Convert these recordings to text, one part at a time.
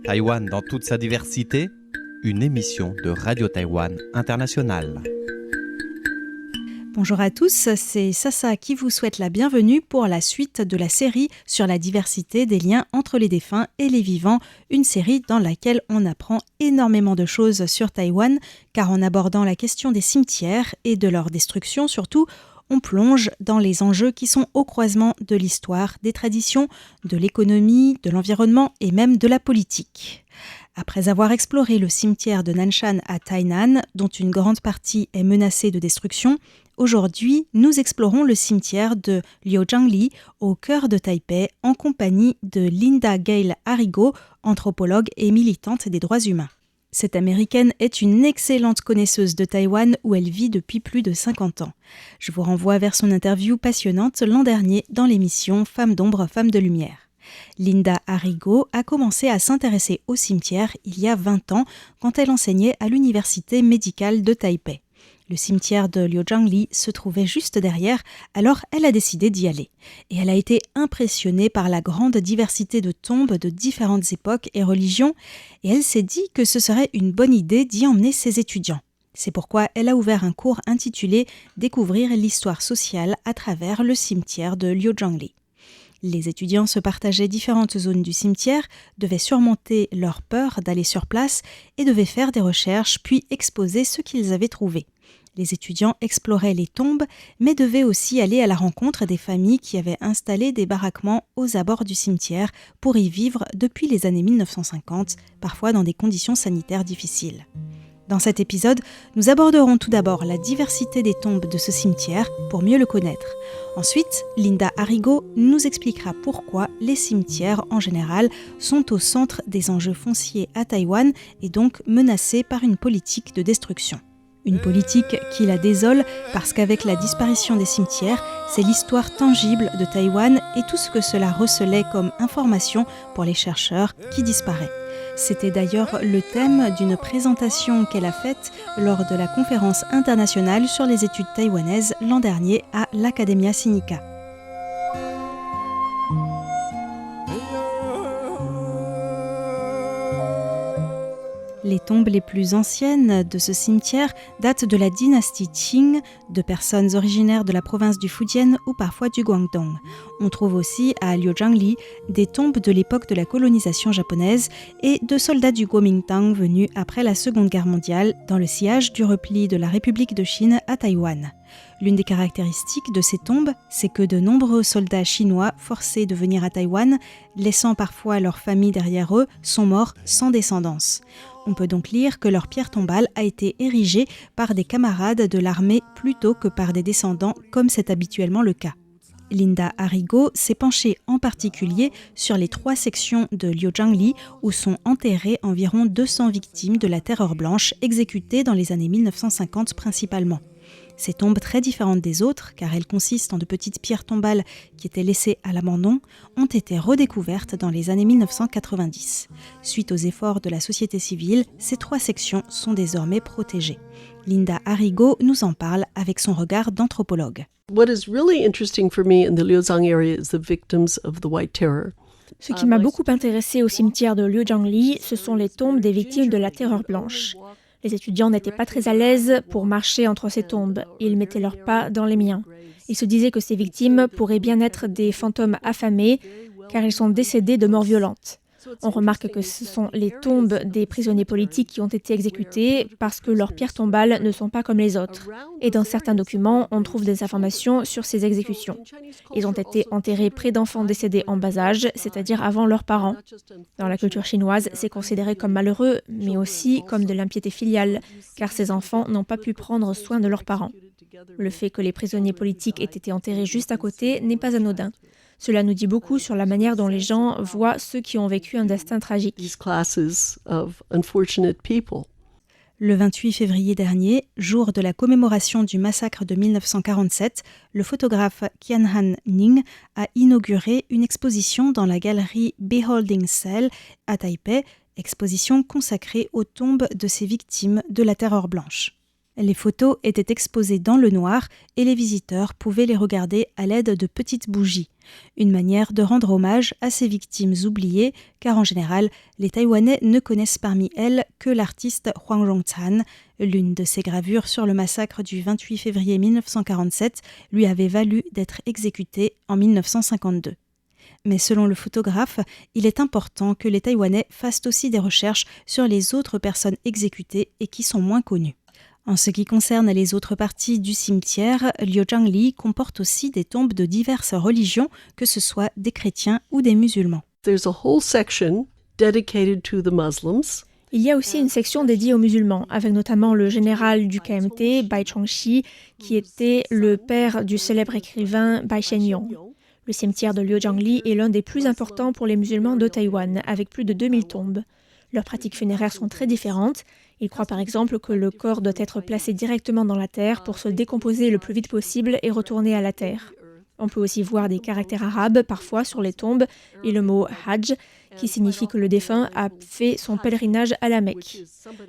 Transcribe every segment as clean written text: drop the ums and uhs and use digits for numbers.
Taïwan dans toute sa diversité, une émission de Radio Taïwan International. Bonjour à tous, c'est Sasa qui vous souhaite la bienvenue pour la suite de la série sur la diversité des liens entre les défunts et les vivants, une série dans laquelle on apprend énormément de choses sur Taïwan, car en abordant la question des cimetières et de leur destruction surtout, on plonge dans les enjeux qui sont au croisement de l'histoire, des traditions, de l'économie, de l'environnement et même de la politique. Après avoir exploré le cimetière de Nanshan à Tainan, dont une grande partie est menacée de destruction, aujourd'hui, nous explorons le cimetière de Liujiangli au cœur de Taipei en compagnie de Linda Gale Arrigo, anthropologue et militante des droits humains. Cette Américaine est une excellente connaisseuse de Taïwan où elle vit depuis plus de 50 ans. Je vous renvoie vers son interview passionnante l'an dernier dans l'émission Femmes d'ombre, Femmes de lumière. Linda Arrigo a commencé à s'intéresser au cimetière il y a 20 ans quand elle enseignait à l'université médicale de Taipei. Le cimetière de Liujiangli se trouvait juste derrière, alors elle a décidé d'y aller. Et elle a été impressionnée par la grande diversité de tombes de différentes époques et religions, et elle s'est dit que ce serait une bonne idée d'y emmener ses étudiants. C'est pourquoi elle a ouvert un cours intitulé « Découvrir l'histoire sociale à travers le cimetière de Liujiangli ». Les étudiants se partageaient différentes zones du cimetière, devaient surmonter leur peur d'aller sur place et devaient faire des recherches puis exposer ce qu'ils avaient trouvé. Les étudiants exploraient les tombes, mais devaient aussi aller à la rencontre des familles qui avaient installé des baraquements aux abords du cimetière pour y vivre depuis les années 1950, parfois dans des conditions sanitaires difficiles. Dans cet épisode, nous aborderons tout d'abord la diversité des tombes de ce cimetière pour mieux le connaître. Ensuite, Linda Arrigo nous expliquera pourquoi les cimetières en général sont au centre des enjeux fonciers à Taïwan et donc menacés par une politique de destruction. Une politique qui la désole parce qu'avec la disparition des cimetières, c'est l'histoire tangible de Taïwan et tout ce que cela recelait comme information pour les chercheurs qui disparaît. C'était d'ailleurs le thème d'une présentation qu'elle a faite lors de la conférence internationale sur les études taïwanaises l'an dernier à l'Academia Sinica. Les tombes les plus anciennes de ce cimetière datent de la dynastie Qing, de personnes originaires de la province du Fujian ou parfois du Guangdong. On trouve aussi à Liujiangli des tombes de l'époque de la colonisation japonaise et de soldats du Kuomintang venus après la Seconde Guerre mondiale dans le sillage du repli de la République de Chine à Taïwan. L'une des caractéristiques de ces tombes, c'est que de nombreux soldats chinois forcés de venir à Taïwan, laissant parfois leur famille derrière eux, sont morts sans descendance. On peut donc lire que leur pierre tombale a été érigée par des camarades de l'armée plutôt que par des descendants, comme c'est habituellement le cas. Linda Arrigo s'est penchée en particulier sur les 3 sections de Liujiangli où sont enterrées environ 200 victimes de la terreur blanche exécutées dans les années 1950 principalement. Ces tombes très différentes des autres, car elles consistent en de petites pierres tombales qui étaient laissées à l'abandon, ont été redécouvertes dans les années 1990. Suite aux efforts de la société civile, ces 3 sections sont désormais protégées. Linda Arrigo nous en parle avec son regard d'anthropologue. What is really interesting for me in the Liuzang area is the victims of the White Terror. Ce qui m'a beaucoup intéressé au cimetière de Liujiangli, ce sont les tombes des victimes de la terreur blanche. Les étudiants n'étaient pas très à l'aise pour marcher entre ces tombes. Ils mettaient leurs pas dans les miens. Ils se disaient que ces victimes pourraient bien être des fantômes affamés, car ils sont décédés de morts violentes. On remarque que ce sont les tombes des prisonniers politiques qui ont été exécutés parce que leurs pierres tombales ne sont pas comme les autres. Et dans certains documents, on trouve des informations sur ces exécutions. Ils ont été enterrés près d'enfants décédés en bas âge, c'est-à-dire avant leurs parents. Dans la culture chinoise, c'est considéré comme malheureux, mais aussi comme de l'impiété filiale, car ces enfants n'ont pas pu prendre soin de leurs parents. Le fait que les prisonniers politiques aient été enterrés juste à côté n'est pas anodin. Cela nous dit beaucoup sur la manière dont les gens voient ceux qui ont vécu un destin tragique. Le 28 février dernier, jour de la commémoration du massacre de 1947, le photographe Qianhan Ning a inauguré une exposition dans la galerie Beholding Cell à Taipei, exposition consacrée aux tombes de ces victimes de la terreur blanche. Les photos étaient exposées dans le noir et les visiteurs pouvaient les regarder à l'aide de petites bougies. Une manière de rendre hommage à ces victimes oubliées, car en général, les Taïwanais ne connaissent parmi elles que l'artiste Huang Rongcan. L'une de ses gravures sur le massacre du 28 février 1947 lui avait valu d'être exécutée en 1952. Mais selon le photographe, il est important que les Taïwanais fassent aussi des recherches sur les autres personnes exécutées et qui sont moins connues. En ce qui concerne les autres parties du cimetière, Liuzhangli comporte aussi des tombes de diverses religions, que ce soit des chrétiens ou des musulmans. There's a whole section dedicated to the Muslims. Il y a aussi une section dédiée aux musulmans, avec notamment le général du KMT, Bai Chongxi, qui était le père du célèbre écrivain Bai Shengyong. Le cimetière de Liuzhangli est l'un des plus importants pour les musulmans de Taïwan, avec plus de 2000 tombes. Leurs pratiques funéraires sont très différentes. Ils croient par exemple que le corps doit être placé directement dans la terre pour se décomposer le plus vite possible et retourner à la terre. On peut aussi voir des caractères arabes parfois sur les tombes et le mot « hajj » qui signifie que le défunt a fait son pèlerinage à la Mecque.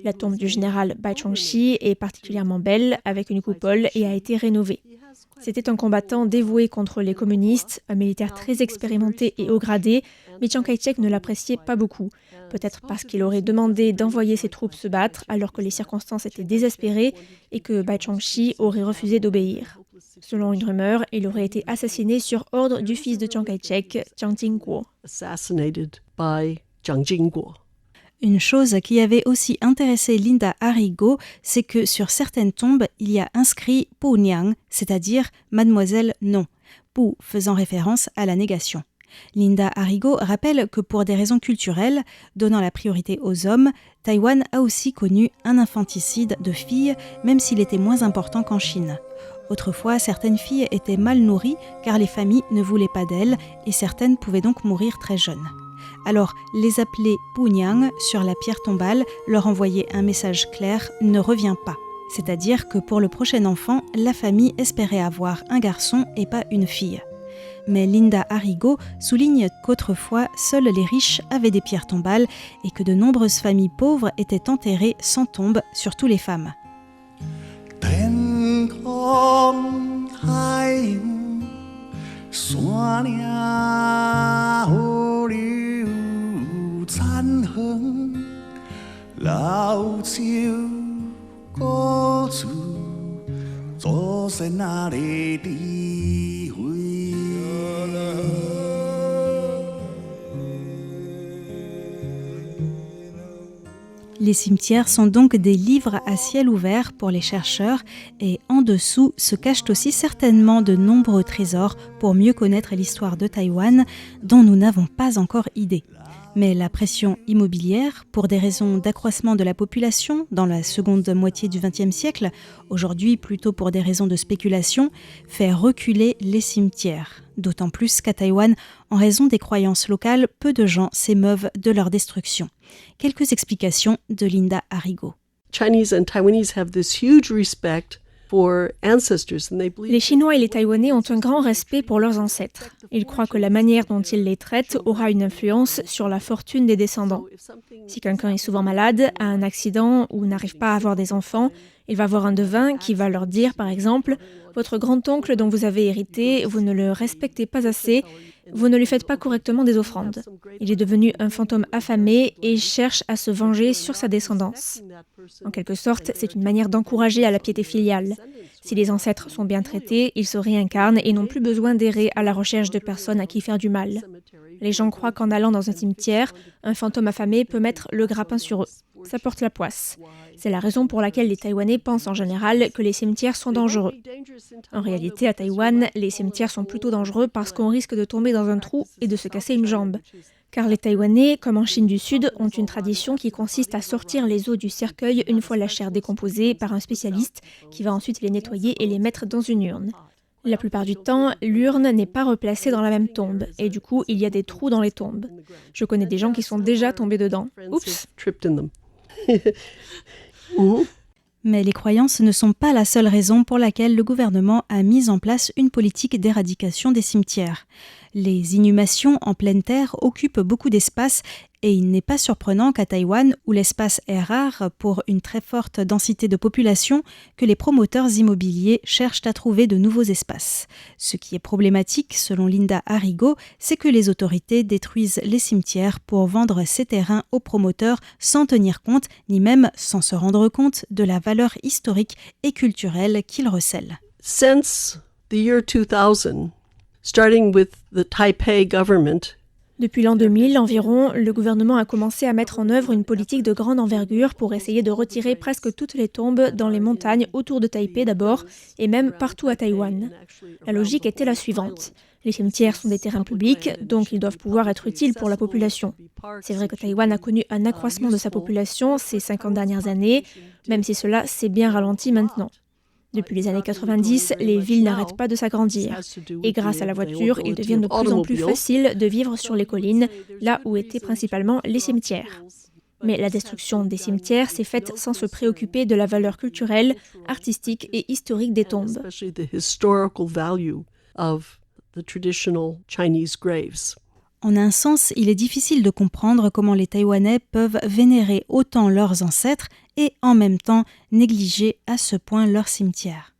La tombe du général Bai Chongxi est particulièrement belle avec une coupole et a été rénovée. C'était un combattant dévoué contre les communistes, un militaire très expérimenté et haut gradé, mais Chiang Kai-shek ne l'appréciait pas beaucoup. Peut-être parce qu'il aurait demandé d'envoyer ses troupes se battre alors que les circonstances étaient désespérées et que Bai Chongxi aurait refusé d'obéir. Selon une rumeur, il aurait été assassiné sur ordre du fils de Chiang Kai-shek, Chiang Ching-kuo. Assassinated by Chiang Ching-kuo. Une chose qui avait aussi intéressé Linda Arrigo, c'est que sur certaines tombes, il y a inscrit « Pu Niang », c'est-à-dire « Mademoiselle non », « Pu » faisant référence à la négation. Linda Arrigo rappelle que pour des raisons culturelles, donnant la priorité aux hommes, Taïwan a aussi connu un infanticide de filles, même s'il était moins important qu'en Chine. Autrefois, certaines filles étaient mal nourries car les familles ne voulaient pas d'elles et certaines pouvaient donc mourir très jeunes. Alors, les appeler Pu Niang sur la pierre tombale leur envoyait un message clair « ne reviens pas ». C'est-à-dire que pour le prochain enfant, la famille espérait avoir un garçon et pas une fille. Mais Linda Arrigo souligne qu'autrefois, seuls les riches avaient des pierres tombales et que de nombreuses familles pauvres étaient enterrées sans tombe, surtout les femmes. Les cimetières sont donc des livres à ciel ouvert pour les chercheurs et en dessous se cachent aussi certainement de nombreux trésors pour mieux connaître l'histoire de Taïwan dont nous n'avons pas encore idée. Mais la pression immobilière, pour des raisons d'accroissement de la population dans la seconde moitié du XXe siècle, aujourd'hui plutôt pour des raisons de spéculation, fait reculer les cimetières. D'autant plus qu'à Taïwan, en raison des croyances locales, peu de gens s'émeuvent de leur destruction. Quelques explications de Linda Arrigo. Chinese and Taiwanese have this huge respect for ancestors, and they believe. Les Chinois et les Taïwanais ont un grand respect pour leurs ancêtres. Ils croient que la manière dont ils les traitent aura une influence sur la fortune des descendants. Si quelqu'un est souvent malade, a un accident ou n'arrive pas à avoir des enfants, il va voir un devin qui va leur dire, par exemple, « Votre grand-oncle dont vous avez hérité, vous ne le respectez pas assez, vous ne lui faites pas correctement des offrandes. Il est devenu un fantôme affamé et cherche à se venger sur sa descendance. » En quelque sorte, c'est une manière d'encourager à la piété filiale. Si les ancêtres sont bien traités, ils se réincarnent et n'ont plus besoin d'errer à la recherche de personnes à qui faire du mal. Les gens croient qu'en allant dans un cimetière, un fantôme affamé peut mettre le grappin sur eux. Ça porte la poisse. C'est la raison pour laquelle les Taïwanais pensent en général que les cimetières sont dangereux. En réalité, à Taïwan, les cimetières sont plutôt dangereux parce qu'on risque de tomber dans un trou et de se casser une jambe. Car les Taïwanais, comme en Chine du Sud, ont une tradition qui consiste à sortir les os du cercueil une fois la chair décomposée par un spécialiste qui va ensuite les nettoyer et les mettre dans une urne. La plupart du temps, l'urne n'est pas replacée dans la même tombe et du coup, il y a des trous dans les tombes. Je connais des gens qui sont déjà tombés dedans. Oups! Mais les croyances ne sont pas la seule raison pour laquelle le gouvernement a mis en place une politique d'éradication des cimetières. Les inhumations en pleine terre occupent beaucoup d'espace Et il n'est pas surprenant qu'à Taïwan, où l'espace est rare pour une très forte densité de population, que les promoteurs immobiliers cherchent à trouver de nouveaux espaces. Ce qui est problématique, selon Linda Arrigo, c'est que les autorités détruisent les cimetières pour vendre ces terrains aux promoteurs sans tenir compte, ni même sans se rendre compte de la valeur historique et culturelle qu'ils recèlent. Since the year 2000, starting with the Taipei government, depuis l'an 2000 environ, le gouvernement a commencé à mettre en œuvre une politique de grande envergure pour essayer de retirer presque toutes les tombes dans les montagnes autour de Taipei d'abord, et même partout à Taïwan. La logique était la suivante. Les cimetières sont des terrains publics, donc ils doivent pouvoir être utiles pour la population. C'est vrai que Taïwan a connu un accroissement de sa population ces 50 dernières années, même si cela s'est bien ralenti maintenant. Depuis les années 90, les villes n'arrêtent pas de s'agrandir. Et grâce à la voiture, il devient de plus en plus facile de vivre sur les collines, là où étaient principalement les cimetières. Mais la destruction des cimetières s'est faite sans se préoccuper de la valeur culturelle, artistique et historique des tombes. En un sens, il est difficile de comprendre comment les Taïwanais peuvent vénérer autant leurs ancêtres et en même temps négliger à ce point leurs cimetières.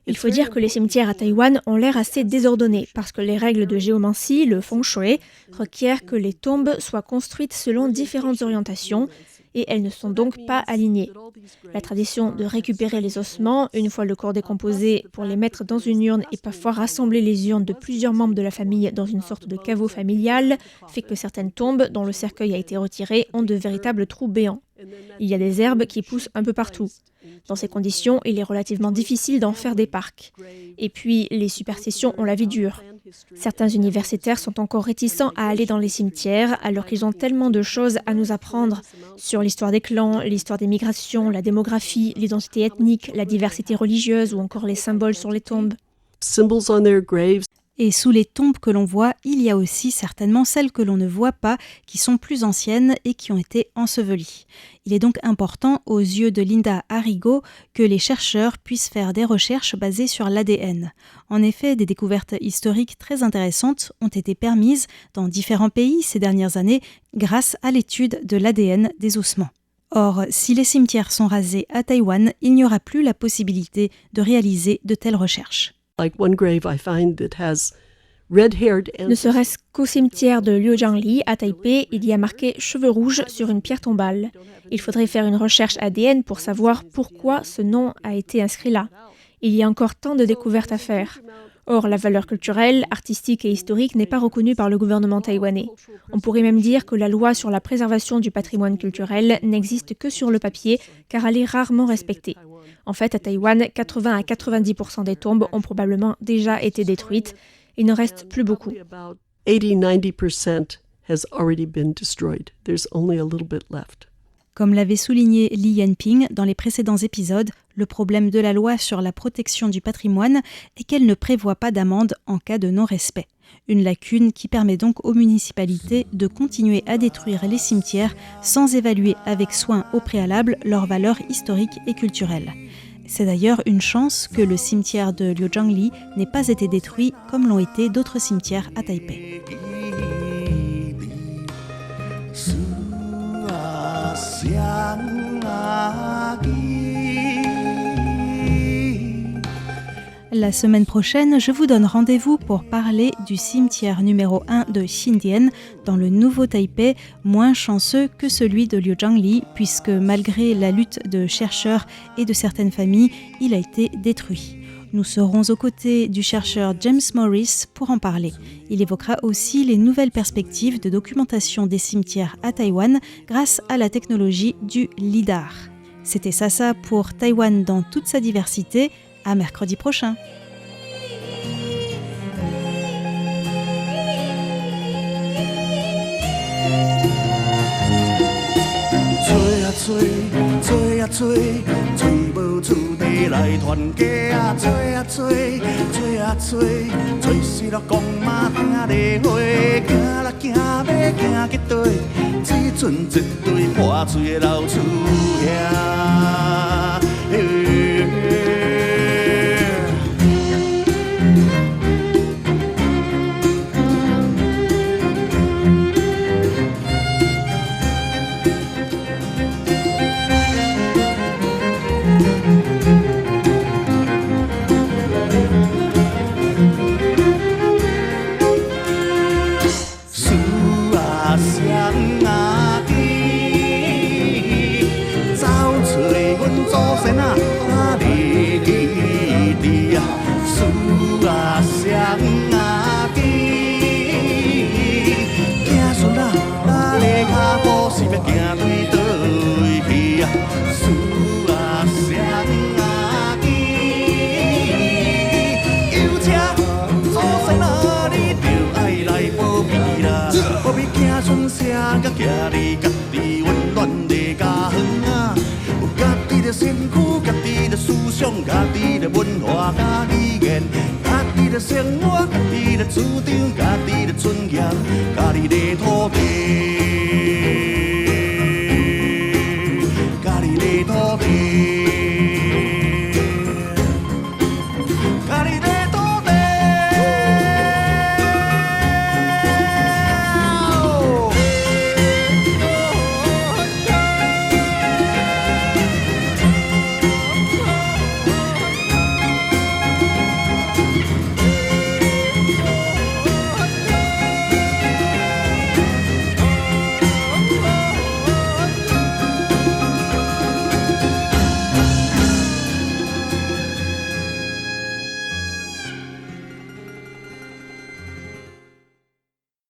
Il faut dire que les cimetières à Taïwan ont l'air assez désordonnés parce que les règles de géomancie, le feng shui, requièrent que les tombes soient construites selon différentes orientations et elles ne sont donc pas alignées. La tradition de récupérer les ossements, une fois le corps décomposé, pour les mettre dans une urne et parfois rassembler les urnes de plusieurs membres de la famille dans une sorte de caveau familial, fait que certaines tombes dont le cercueil a été retiré ont de véritables trous béants. Il y a des herbes qui poussent un peu partout. Dans ces conditions, il est relativement difficile d'en faire des parcs. Et puis, les superstitions ont la vie dure. Certains universitaires sont encore réticents à aller dans les cimetières alors qu'ils ont tellement de choses à nous apprendre sur l'histoire des clans, l'histoire des migrations, la démographie, l'identité ethnique, la diversité religieuse ou encore les symboles sur les tombes. Et sous les tombes que l'on voit, il y a aussi certainement celles que l'on ne voit pas, qui sont plus anciennes et qui ont été ensevelies. Il est donc important, aux yeux de Linda Arrigo, que les chercheurs puissent faire des recherches basées sur l'ADN. En effet, des découvertes historiques très intéressantes ont été permises dans différents pays ces dernières années grâce à l'étude de l'ADN des ossements. Or, si les cimetières sont rasés à Taïwan, il n'y aura plus la possibilité de réaliser de telles recherches. Ne serait-ce qu'au cimetière de Liujiangli à Taipei, il y a marqué « cheveux rouges » sur une pierre tombale. Il faudrait faire une recherche ADN pour savoir pourquoi ce nom a été inscrit là. Il y a encore tant de découvertes à faire. Or, la valeur culturelle, artistique et historique n'est pas reconnue par le gouvernement taïwanais. On pourrait même dire que la loi sur la préservation du patrimoine culturel n'existe que sur le papier, car elle est rarement respectée. En fait, à Taïwan, 80 à 90% des tombes ont probablement déjà été détruites. Il ne reste plus beaucoup. 80-90% has already been destroyed. There's only a little bit left. Comme l'avait souligné Li Yanping dans les précédents épisodes, le problème de la loi sur la protection du patrimoine est qu'elle ne prévoit pas d'amende en cas de non-respect. Une lacune qui permet donc aux municipalités de continuer à détruire les cimetières sans évaluer avec soin au préalable leur valeur historique et culturelle. C'est d'ailleurs une chance que le cimetière de Liujiangli n'ait pas été détruit comme l'ont été d'autres cimetières à Taipei. La semaine prochaine, je vous donne rendez-vous pour parler du cimetière numéro 1 de Xindian, dans le nouveau Taipei, moins chanceux que celui de Liujiangli, puisque malgré la lutte de chercheurs et de certaines familles, il a été détruit. Nous serons aux côtés du chercheur James Morris pour en parler. Il évoquera aussi les nouvelles perspectives de documentation des cimetières à Taïwan grâce à la technologie du LIDAR. C'était ça pour Taïwan dans toute sa diversité. À mercredi prochain. 家己家己温暖的家园啊，有家己的身躯，家己的思想，家己的文化甲语言，家己的生活，家己的主张，家己的尊严，家己的土地。